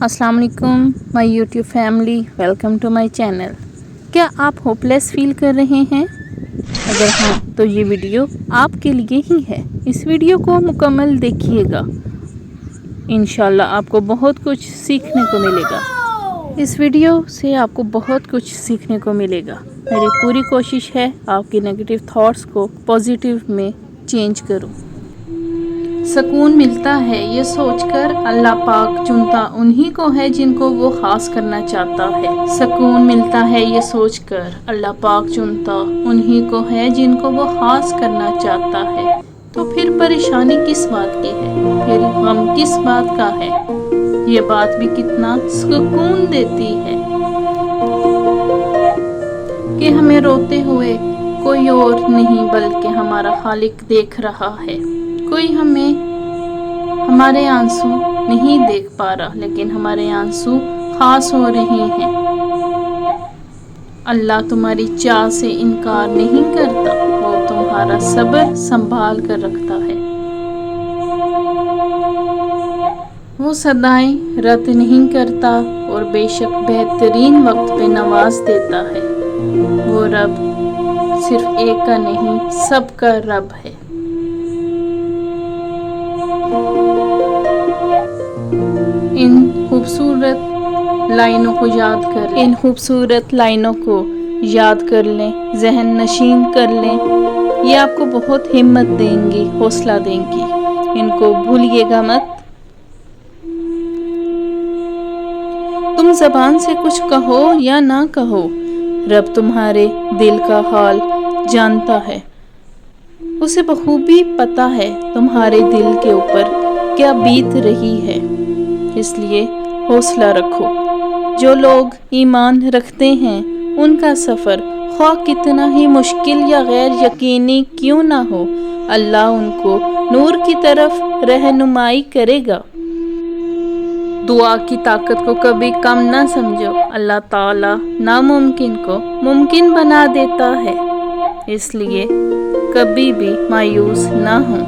अस्सलाम वालेकुम my YouTube family, welcome to my channel. क्या आप होपलेस फील कर रहे हैं? अगर हाँ तो ये वीडियो आपके लिए ही है। इस वीडियो को मुकम्मल देखिएगा, इंशाल्लाह आपको बहुत कुछ सीखने को मिलेगा। इस वीडियो से आपको बहुत कुछ सीखने को मिलेगा। मेरी पूरी कोशिश है आपके नेगेटिव थॉट्स को पॉजिटिव में चेंज करूं। सुकून मिलता है ये सोचकर अल्लाह पाक चुनता उन्हीं को है जिनको वो खास करना चाहता है। सुकून मिलता है ये सोचकर अल्लाह पाक चुनता उन्हीं को है जिनको वो खास करना चाहता है। तो फिर परेशानी किस बात की है, फिर गम किस बात का है? ये बात भी कितना सुकून देती है कि हमें रोते हुए कोई और नहीं बल्कि हमारा खालिक देख रहा है। कोई हमारे आंसू नहीं देख पा रहा, लेकिन हमारे आंसू खास हो रहे हैं। अल्लाह तुम्हारी चाह से इनकार नहीं करता, वो तुम्हारा सब्र संभाल कर रखता है। वो सदाएं रद्द नहीं करता और बेशक बेहतरीन वक्त पे नवाज देता है। वो रब सिर्फ एक का नहीं, सबका रब है। इन खूबसूरत लाइनों को याद कर लें, जहन नशीन कर लें। ये आपको बहुत हिम्मत देंगी, हौसला देंगी। इनको भूलिएगा मत। तुम ज़बान से कुछ कहो या ना कहो, रब तुम्हारे दिल का हाल जानता है। उसे बखूबी पता है तुम्हारे दिल के ऊपर क्या बीत रही है। इसलिए हौसला रखो। जो लोग ईमान रखते हैं उनका सफ़र ख्वाह कितना ही मुश्किल या गैर यकीनी क्यों ना हो, अल्लाह उनको नूर की तरफ रहनुमाई करेगा। दुआ की ताकत को कभी कम ना समझो। अल्लाह ताला नामुमकिन को मुमकिन बना देता है। इसलिए कभी भी मायूस ना हो।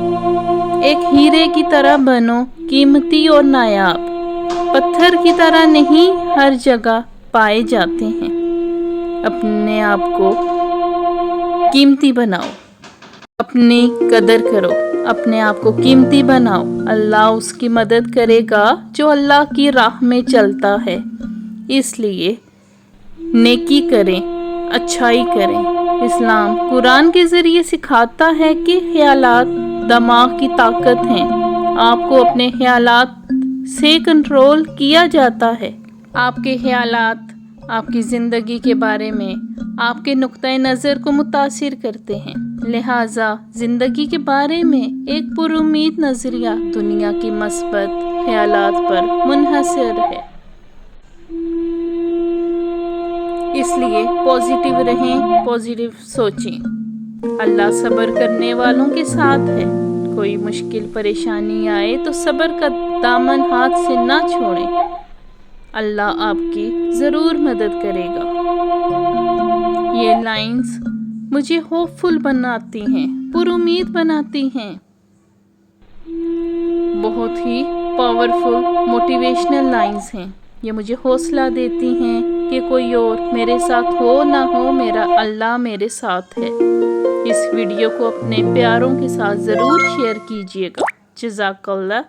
एक हीरे की तरह बनो, कीमती और नायाब। पत्थर की तरह नहीं हर जगह पाए जाते हैं। अपने आप को कीमती बनाओ, अपनी कदर करो, अपने आप को कीमती बनाओ। अल्लाह उसकी मदद करेगा जो अल्लाह की राह में चलता है। इसलिए नेकी करें, अच्छाई करें। इस्लाम कुरान के ज़रिए सिखाता है कि ख्यालात दिमाग की ताकत हैं। आपको अपने ख्यालात से कंट्रोल किया जाता है। आपके ख्यालात आपकी ज़िंदगी के बारे में आपके नुक्ते नज़र को मुतासिर करते हैं। लिहाजा ज़िंदगी के बारे में एक पुरुमीद नज़रिया दुनिया की मस्बत ख्यालात पर मुनहसर है। इसलिए पॉजिटिव रहें, पॉजिटिव सोचें। अल्लाह सब्र करने वालों के साथ है। कोई मुश्किल परेशानी आए तो सब्र का दामन हाथ से ना छोड़ें। अल्लाह आपकी ज़रूर मदद करेगा। ये लाइंस मुझे होपफुल बनाती हैं, पुरुमीद बनाती हैं। बहुत ही पावरफुल मोटिवेशनल लाइंस हैं। ये मुझे हौसला देती हैं कि कोई और मेरे साथ हो ना हो, मेरा अल्लाह मेरे साथ है। इस वीडियो को अपने प्यारों के साथ ज़रूर शेयर कीजिएगा। जज़ाकल्लाह।